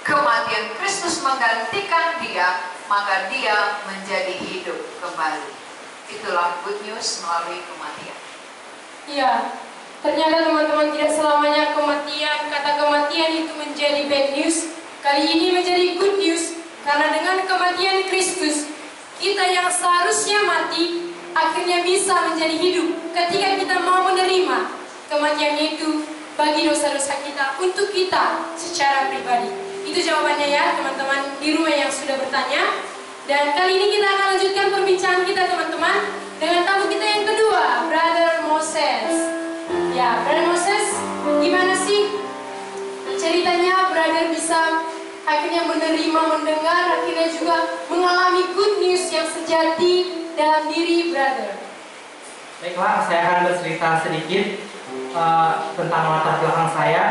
kematian Kristus menggantikan dia, maka dia menjadi hidup kembali. Itulah good news melalui kematian. Iya, ternyata teman-teman tidak selamanya kata kematian itu menjadi bad news. Kali ini menjadi good news, karena dengan kematian Kristus, kita yang seharusnya mati, akhirnya bisa menjadi hidup. Ketika kita mau menerima kematian itu bagi dosa-dosa kita, untuk kita secara pribadi. Itu jawabannya ya teman-teman di rumah yang sudah bertanya. Dan kali ini kita akan lanjutkan perbincangan kita teman-teman dengan tamu kita yang kedua, Brother Moses. Ya, Brother Moses, gimana sih ceritanya Brother bisa akhirnya menerima, mendengar, akhirnya juga mengalami good news yang sejati dalam diri Brother? Baiklah, saya akan bercerita sedikit tentang latar belakang saya.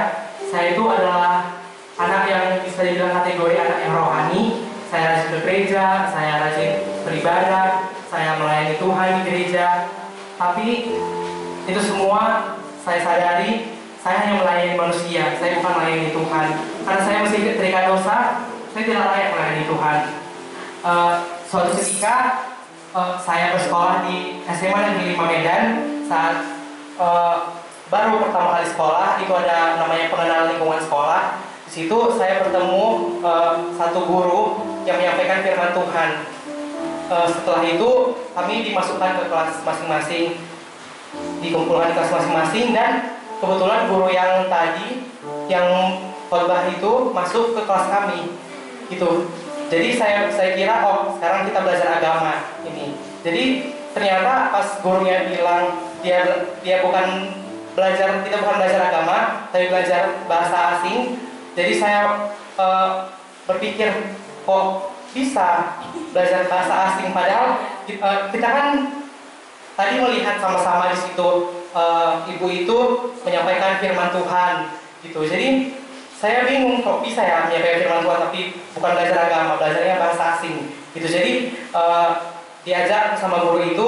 Saya itu adalah anak yang bisa dibilang kategori anak yang rohani. Saya rajin bergereja, saya rajin beribadah, saya melayani Tuhan di gereja. Tapi itu semua saya sadari, saya hanya melayani manusia, saya bukan melayani Tuhan. Karena saya masih terikat dosa, saya tidak layak melayani Tuhan. Suatu ketika saya bersekolah di SMA Negeri 5 Medan. Saat baru pertama kali sekolah, itu ada namanya pengenalan lingkungan sekolah. Di situ saya bertemu satu guru yang menyampaikan firman Tuhan. Setelah itu kami dimasukkan ke kelas masing-masing, dikumpulkan di kelas masing-masing, dan kebetulan guru yang tadi yang khotbah itu masuk ke kelas kami, gitu. Jadi saya kira sekarang kita belajar agama ini. Jadi ternyata pas gurunya bilang dia bukan belajar, kita bukan belajar agama, tapi belajar bahasa asing. Jadi saya berpikir kok bisa belajar bahasa asing, padahal kita kan tadi melihat sama-sama di situ ibu itu menyampaikan firman Tuhan gitu. Jadi saya bingung kok bisa ya menyampaikan firman Tuhan tapi bukan belajar agama, belajarnya bahasa asing gitu. Jadi diajak sama guru itu,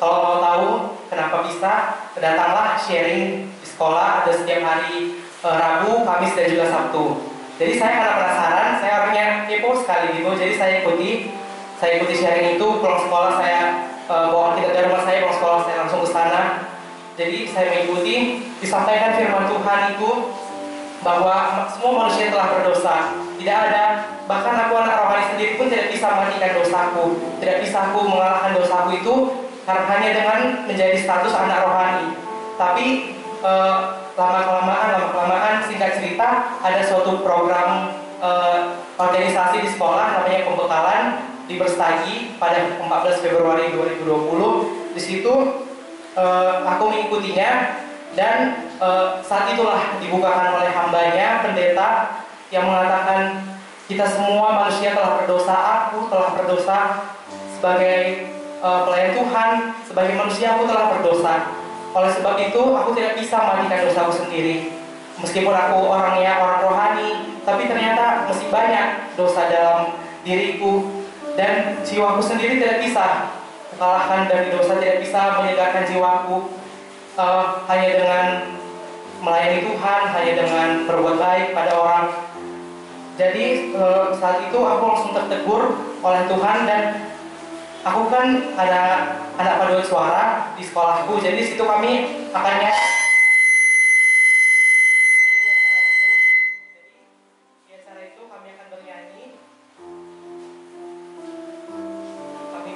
kalau mau tahu kenapa bisa, datanglah sharing di sekolah, ada setiap hari Rabu, Kamis dan juga Sabtu. Jadi saya karena penasaran, saya orangnya kepo sekali gitu. Jadi saya ikuti sharing itu, pulang sekolah saya bawa kita dari rumah saya, pulang sekolah saya langsung ke sana. Jadi saya mengikuti, disampaikan firman Tuhan itu bahwa semua manusia telah berdosa. Tidak ada, bahkan aku anak rohani sendiri pun tidak bisa mematikan dosaku, tidak bisa aku mengalahkan dosaku itu karena hanya dengan menjadi status anak rohani. Tapi lama-kelamaan singkat cerita ada suatu program organisasi di sekolah namanya pembekalan di Berstagi pada 14 Februari 2020. Di situ aku mengikutinya dan saat itulah dibukakan oleh hambanya pendeta yang mengatakan kita semua manusia telah berdosa, aku telah berdosa sebagai pelayan Tuhan, sebagai manusia aku telah berdosa. Oleh sebab itu aku tidak bisa mematikan dosaku sendiri. Meskipun aku orang rohani, tapi ternyata masih banyak dosa dalam diriku dan jiwaku sendiri tidak bisa kalahkan dari dosa, tidak bisa menyegarkan jiwaku hanya dengan melayani Tuhan, hanya dengan berbuat baik pada orang. Jadi saat itu aku langsung tertegur oleh Tuhan dan aku kan ada anak paduan suara di sekolahku, jadi situ kami akan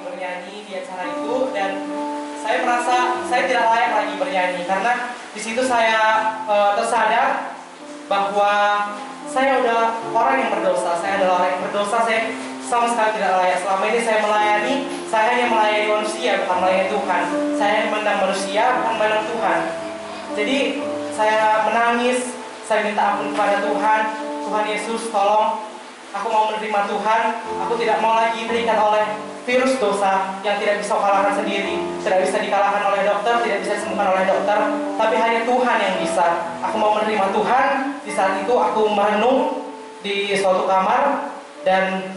bernyanyi di acara itu dan saya merasa saya tidak layak lagi bernyanyi karena di situ saya tersadar bahwa saya udah orang yang berdosa, saya adalah orang yang berdosa, saya sama sekali tidak layak. Selama ini saya hanya melayani manusia, bukan melayani Tuhan. Saya memandang manusia, bukan memandang Tuhan. Jadi saya menangis, saya minta ampun kepada Tuhan. Tuhan Yesus, tolong, aku mau menerima Tuhan. Aku tidak mau lagi terikat oleh virus dosa yang tidak bisa kalahkan sendiri, tidak bisa dikalahkan oleh dokter, tidak bisa disembuhkan oleh dokter, tapi hanya Tuhan yang bisa. Aku mau menerima Tuhan. Di saat itu aku merenung di suatu kamar dan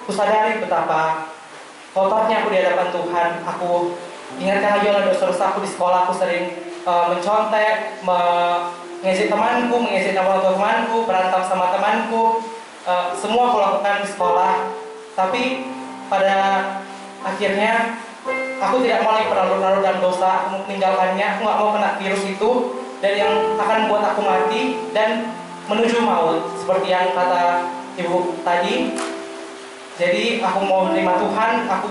kusadari betapa kotornya aku di hadapan Tuhan. Aku ingatkan lagi oleh dosa-dosaku di sekolah. Aku sering mencontek, mengejek temanku, mengejek nama temanku, berantem sama temanku. Semua aku lakukan di sekolah. Tapi pada akhirnya aku tidak mau lagi berlarut-larut dalam dosa. Aku mau meninggalkannya. Aku nggak mau kena virus itu dan yang akan membuat aku mati dan menuju maut seperti yang kata ibu tadi. Jadi aku mau menerima Tuhan, aku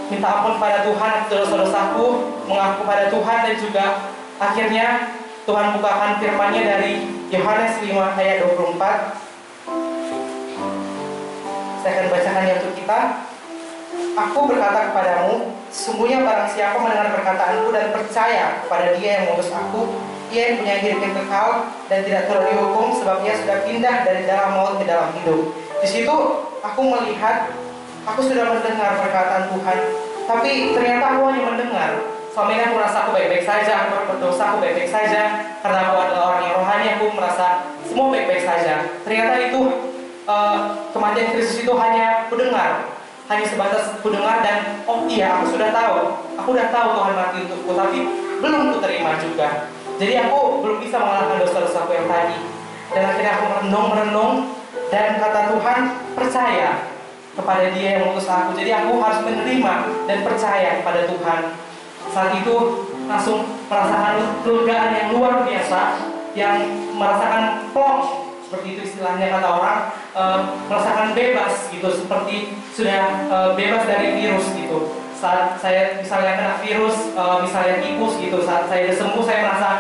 minta ampun kepada Tuhan atas dosa-dosaku, mengaku kepada Tuhan dan juga akhirnya Tuhan bukakan firman-Nya dari Yohanes 5 ayat 24. Saya akan bacakannya untuk kita. Aku berkata kepadamu, sesungguhnya barang siapa mendengar perkataanku dan percaya kepada Dia yang mengutus aku, ia yang punya hidup yang kekal dan tidak turut dihukum, sebab ia sudah pindah dari dalam maut ke dalam hidup. Di situ aku melihat, aku sudah mendengar perkataan Tuhan, tapi ternyata aku hanya mendengar. Selama ini aku merasa aku baik-baik saja, aku berdosa, aku baik-baik saja, karena aku adalah orang yang rohani, aku merasa semua baik-baik saja. Ternyata itu kematian Kristus itu hanya ku dengar, hanya sebatas ku dengar dan oh iya aku sudah tahu Tuhan mati untukku, tapi belum ku terima juga. Jadi aku belum bisa mengalahkan dosa-dosaku yang tadi. Dan akhirnya aku merenung dan kata Tuhan, percaya kepada Dia yang mengutus aku. Jadi aku harus menerima dan percaya kepada Tuhan. Saat itu langsung merasakan kelegaan yang luar biasa, yang merasakan plong, seperti itu istilahnya kata orang, merasakan bebas gitu, seperti sudah bebas dari virus gitu. Saat saya misalnya kena virus, misalnya tipus gitu, saat saya sudah sembuh saya merasa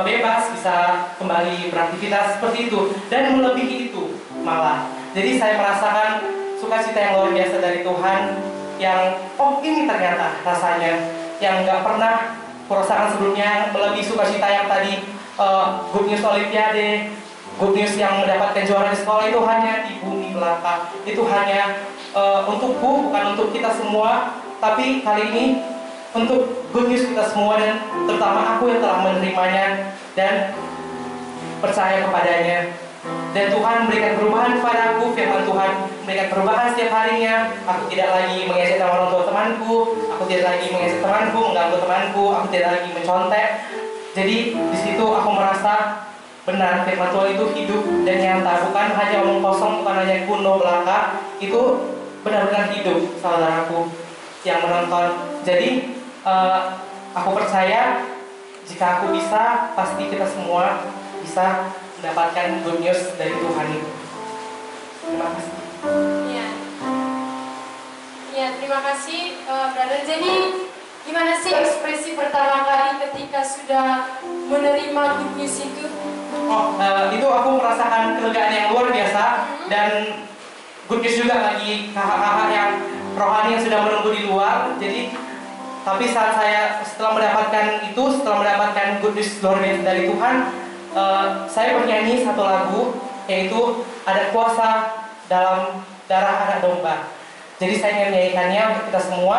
bebas, bisa kembali beraktivitas seperti itu dan melebihi itu malah. Jadi saya merasakan sukacita yang luar biasa dari Tuhan, yang oh ini ternyata rasanya yang nggak pernah kurasakan sebelumnya, melebihi sukacita yang tadi Good News Olimpiade good news yang mendapatkan juara di sekolah itu hanya di bumi belaka. Itu hanya untukku, bukan untuk kita semua. Tapi kali ini untuk good news kita semua, dan terutama aku yang telah menerimanya dan percaya kepadanya. Dan Tuhan memberikan perubahan kepadaku, firman Tuhan memberikan perubahan setiap harinya. Aku tidak lagi mengejek orang tua temanku, aku tidak lagi mengejek temanku, mengganggu temanku, aku tidak lagi mencontek. Jadi di situ aku merasa benar firman Tuhan itu hidup dan nyata, bukan hanya omong kosong, bukan hanya kuno belaka. Itu benar-benar hidup, saudaraku yang menonton. Jadi aku percaya jika aku bisa, pasti kita semua bisa mendapatkan good news dari Tuhan itu. Terima kasih. Ya, ya terima kasih, Brother. Jadi gimana sih ekspresi pertama kali ketika sudah menerima good news itu? Itu aku merasakan kelegaan yang luar biasa, dan good news juga bagi kakak-kakak yang rohani yang sudah menunggu di luar. Jadi tapi saat saya setelah mendapatkan good news luar biasa dari Tuhan, saya bernyanyi satu lagu, yaitu Ada Kuasa Dalam Darah Anak Domba. Jadi saya ingin menyanyikannya untuk kita semua.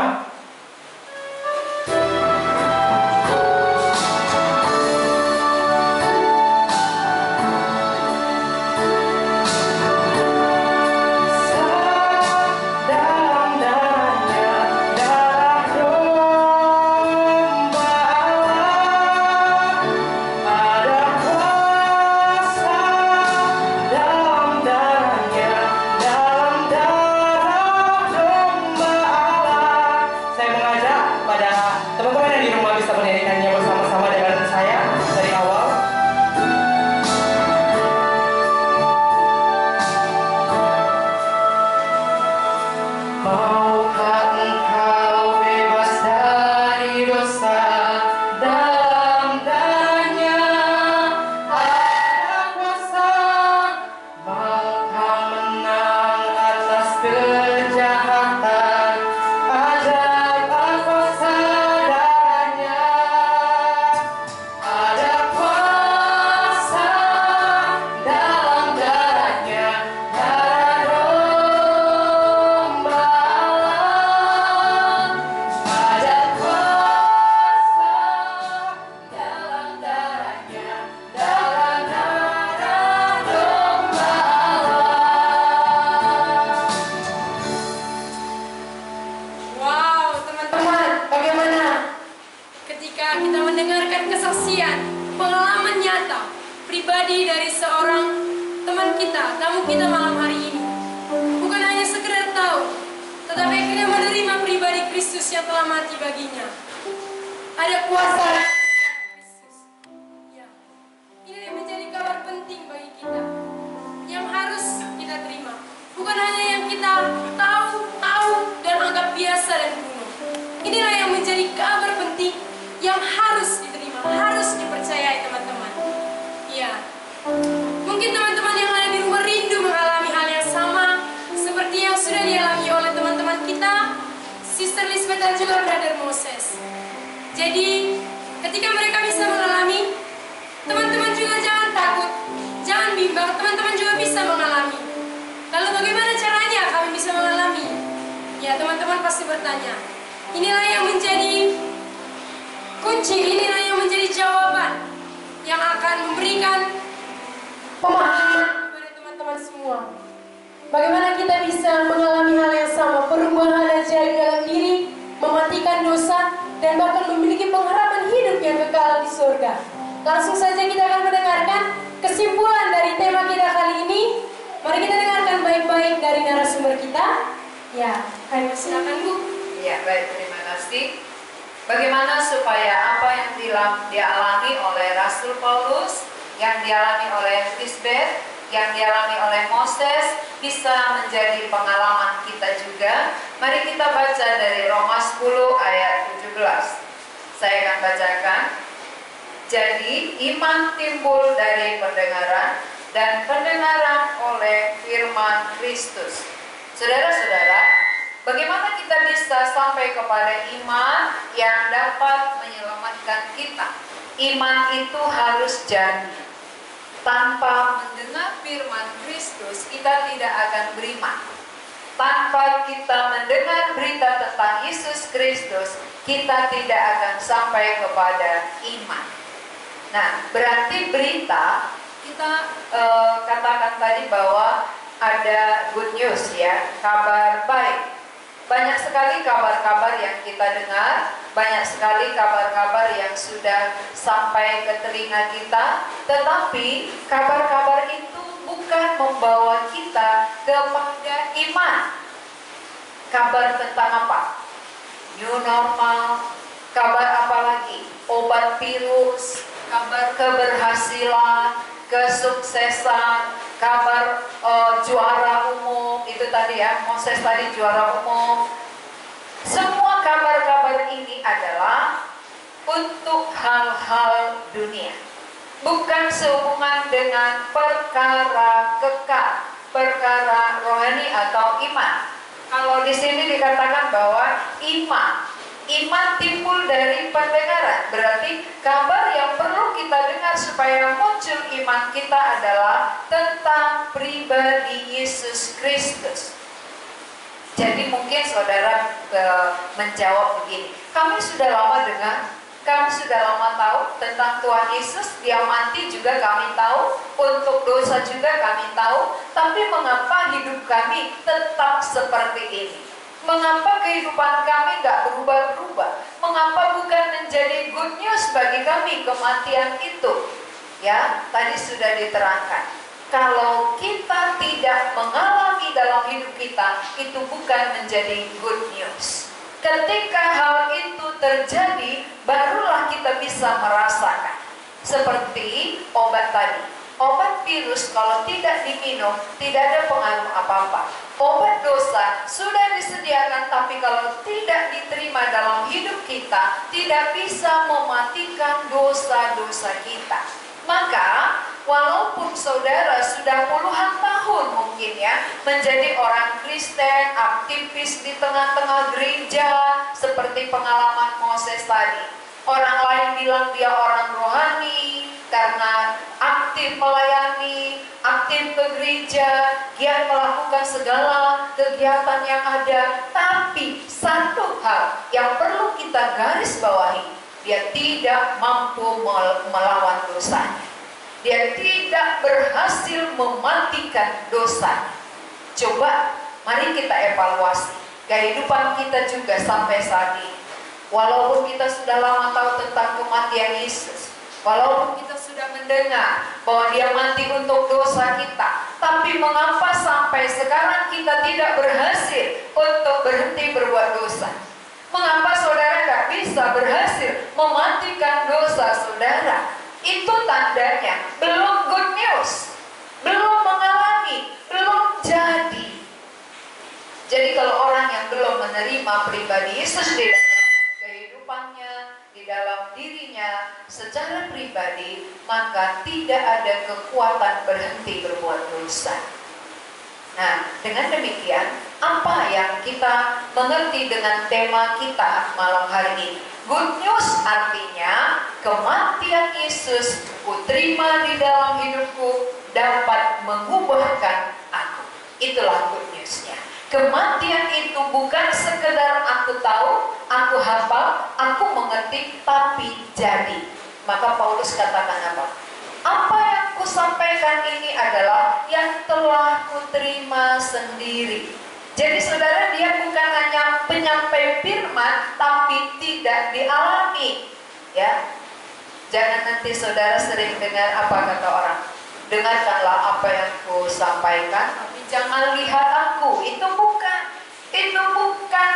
Jadi ketika mereka bisa mengalami, teman-teman juga jangan takut, jangan bimbang, teman-teman juga bisa mengalami. Lalu bagaimana caranya kami bisa mengalami? Ya, teman-teman pasti bertanya. Inilah yang menjadi kunci, inilah yang menjadi jawaban yang akan memberikan pemahaman kepada teman-teman semua. Bagaimana kita bisa mengalami hal yang sama, perubahan yang terjadi dalam diri, mematikan dosa, dan bahkan memiliki pengharapan hidup yang kekal di surga. Langsung saja kita akan mendengarkan kesimpulan dari tema kita kali ini. Mari kita dengarkan baik-baik dari narasumber kita. Ya, kami silakan Bu. Ya, baik, terima kasih. Bagaimana supaya apa yang dialami oleh Rasul Paulus, yang dialami oleh Lisbeth, yang dialami oleh Moses bisa menjadi pengalaman kita juga. Mari kita baca dari Roma 10 ayat 17. Saya akan bacakan. Jadi iman timbul dari pendengaran, dan pendengaran oleh firman Kristus. Saudara-saudara, bagaimana kita bisa sampai kepada iman yang dapat menyelamatkan kita? Iman itu harus jadi. tanpa mendengar firman Kristus, kita tidak akan beriman. Tanpa kita mendengar berita tentang Yesus Kristus, kita tidak akan sampai kepada iman. Nah, berarti berita, kita katakan tadi bahwa ada good news ya, kabar baik. Banyak sekali kabar-kabar yang kita dengar, banyak sekali kabar-kabar yang sudah sampai ke telinga kita, tetapi kabar-kabar itu bukan membawa kita kepada iman. Kabar tentang apa? New normal, kabar apa lagi? Obat virus, kabar keberhasilan, kesuksesan, kabar juara umum, itu tadi ya, Moses tadi juara umum. Semua kabar-kabar ini adalah untuk hal-hal dunia, bukan sehubungan dengan perkara kekal, perkara rohani atau iman. Kalau di sini dikatakan bahwa iman timbul dari pendengaran, berarti kabar yang perlu kita dengar supaya muncul iman kita adalah tentang pribadi Yesus Kristus. Jadi mungkin saudara menjawab begini, kami sudah lama dengar, kami sudah lama tahu tentang Tuhan Yesus, Dia mati juga kami tahu, untuk dosa juga kami tahu, tapi mengapa hidup kami tetap seperti ini? Mengapa kehidupan kami gak berubah-berubah? Mengapa bukan menjadi good news bagi kami kematian itu? Ya, tadi sudah diterangkan. Kalau kita tidak mengalami dalam hidup kita, itu bukan menjadi good news. Ketika hal itu terjadi, barulah kita bisa merasakan. Seperti obat tadi. Obat virus kalau tidak diminum, tidak ada pengaruh apa-apa. Obat dosa sudah disediakan, tapi kalau tidak diterima dalam hidup kita, tidak bisa mematikan dosa-dosa kita. Maka, walaupun saudara sudah puluhan tahun mungkin ya, menjadi orang Kristen, aktivis di tengah-tengah gereja, seperti pengalaman Moses tadi. Orang lain bilang dia orang rohani, karena aktif melayani, aktif ke gereja, giat melakukan segala kegiatan yang ada. Tapi satu hal yang perlu kita garis bawahi, dia tidak mampu melawan dosanya. Dia tidak berhasil mematikan dosanya. Coba, mari kita evaluasi kehidupan kita juga sampai saat ini. Walaupun kita sudah lama tahu tentang kematian Yesus, walaupun kita sudah mendengar bahwa Dia mati untuk dosa kita, tapi mengapa sampai sekarang kita tidak berhasil untuk berhenti berbuat dosa? Mengapa saudara tidak bisa berhasil mematikan dosa saudara? Itu tandanya belum good news, belum mengalami, belum jadi. Jadi kalau orang yang belum menerima pribadi Yesus di dalam kehidupannya, di dalam dirinya secara pribadi, maka tidak ada kekuatan berhenti berbuat dosa. Nah, dengan demikian, apa yang kita mengerti dengan tema kita malam hari ini? Good news artinya kematian Yesus kuterima di dalam hidupku dapat mengubahkan aku. Itulah good newsnya. Kematian itu bukan sekedar aku tahu, aku hafal, aku mengerti, tapi jadi. Maka Paulus katakan apa? Apa yang kusampaikan ini adalah yang telah kuterima sendiri. Jadi saudara, dia bukan hanya penyampai firman, tapi tidak dialami. Ya, jangan nanti saudara sering dengar apa kata orang. Dengarkanlah apa yang ku sampaikan, tapi jangan lihat aku. Itu bukan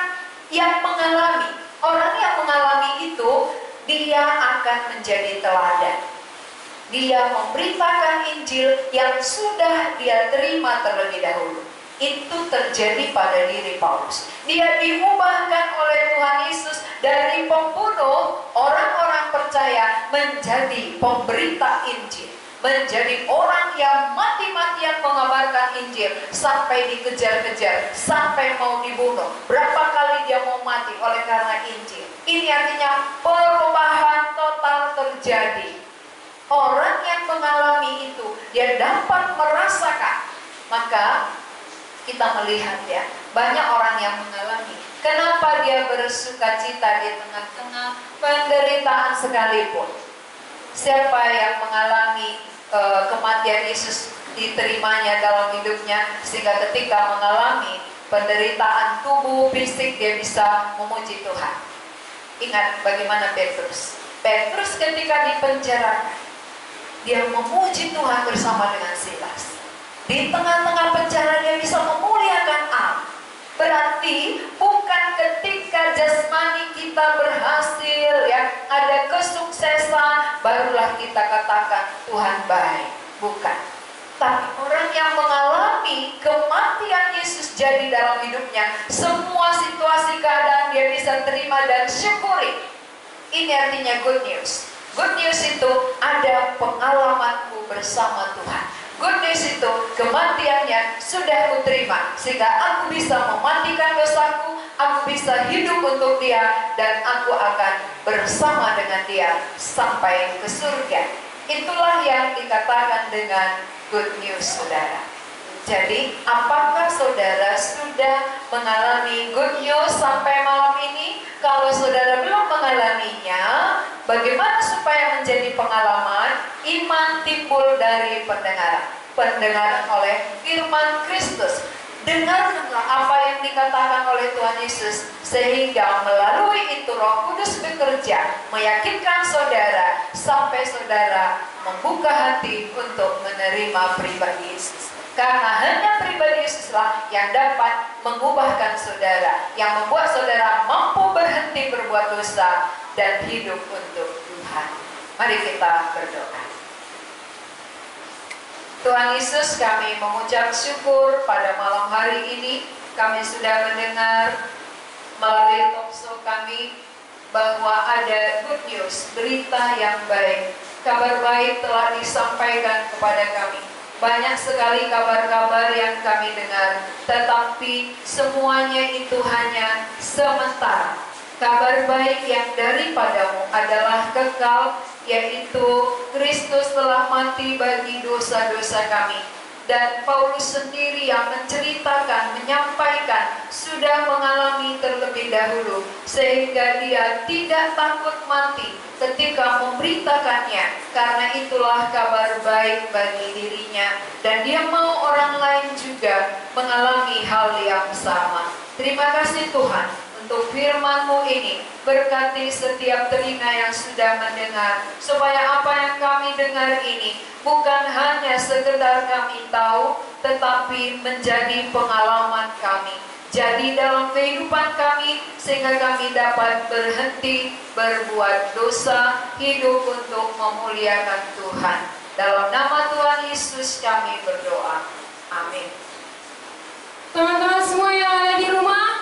yang mengalami. Orang yang mengalami itu, dia akan menjadi teladan. Dia memberitakan Injil yang sudah dia terima terlebih dahulu. Itu terjadi pada diri Paulus. Dia diubahkan oleh Tuhan Yesus dari pembunuh orang-orang percaya menjadi pemberita Injil, menjadi orang yang mati-matian mengabarkan Injil sampai dikejar-kejar, sampai mau dibunuh. Berapa kali dia mau mati oleh karena Injil. Ini artinya perubahan total terjadi. Orang yang mengalami itu, dia dapat merasakan. Maka kita melihat ya, banyak orang yang mengalami. Kenapa dia bersuka cita di tengah-tengah penderitaan sekalipun? Siapa yang mengalami kematian Yesus diterimanya dalam hidupnya, sehingga ketika mengalami penderitaan tubuh fisik dia bisa memuji Tuhan? Ingat bagaimana Petrus. Petrus ketika dipenjarakan, dia memuji Tuhan bersama dengan Silas. Di tengah-tengah penjara dia bisa memuliakan Allah. Berarti bukan ketika jasmani kita berhasil ya, ada kesuksesan barulah kita katakan Tuhan baik. Bukan. Tapi orang yang mengalami kematian Yesus jadi dalam hidupnya, semua situasi keadaan dia bisa terima dan syukuri. Ini artinya good news. Good news itu ada pengalamanku bersama Tuhan. Good news itu kematiannya sudah kuterima, sehingga aku bisa mematikan dosaku, aku bisa hidup untuk dia, dan aku akan bersama dengan dia sampai ke surga. Itulah yang dikatakan dengan good news, saudara. Jadi, apakah saudara sudah mengalami good news sampai malam ini? Kalau saudara belum mengalaminya, bagaimana supaya menjadi pengalaman? Iman timbul dari pendengaran. Pendengaran oleh firman Kristus. Dengarkanlah apa yang dikatakan oleh Tuhan Yesus, sehingga melalui itu Roh Kudus bekerja, meyakinkan saudara, sampai saudara membuka hati untuk menerima pribadi Yesus. Karena hanya pribadi Yesuslah yang dapat mengubahkan saudara, yang membuat saudara mampu berhenti berbuat dosa dan hidup untuk Tuhan. Mari kita berdoa. Tuhan Yesus, kami mengucap syukur pada malam hari ini. Kami sudah mendengar melalui talkshow kami bahwa ada good news, berita yang baik. Kabar baik telah disampaikan kepada kami. Banyak sekali kabar-kabar yang kami dengar, tetapi semuanya itu hanya sementara. Kabar baik yang daripadamu adalah kekal, yaitu Kristus telah mati bagi dosa-dosa kami. Dan Paulus sendiri yang menceritakan, menyampaikan, sudah mengalami terlebih dahulu, sehingga dia tidak takut mati ketika memberitakannya. Karena itulah kabar baik bagi dirinya, dan dia mau orang lain juga mengalami hal yang sama. Terima kasih Tuhan untuk firman-Mu ini. Berkati setiap telinga yang sudah mendengar, supaya apa yang kami dengar ini bukan hanya sekedar kami tahu, tetapi menjadi pengalaman kami. Jadi dalam kehidupan kami, sehingga kami dapat berhenti berbuat dosa, hidup untuk memuliakan Tuhan. Dalam nama Tuhan Yesus kami berdoa. Amin. Teman-teman semua yang ada di rumah,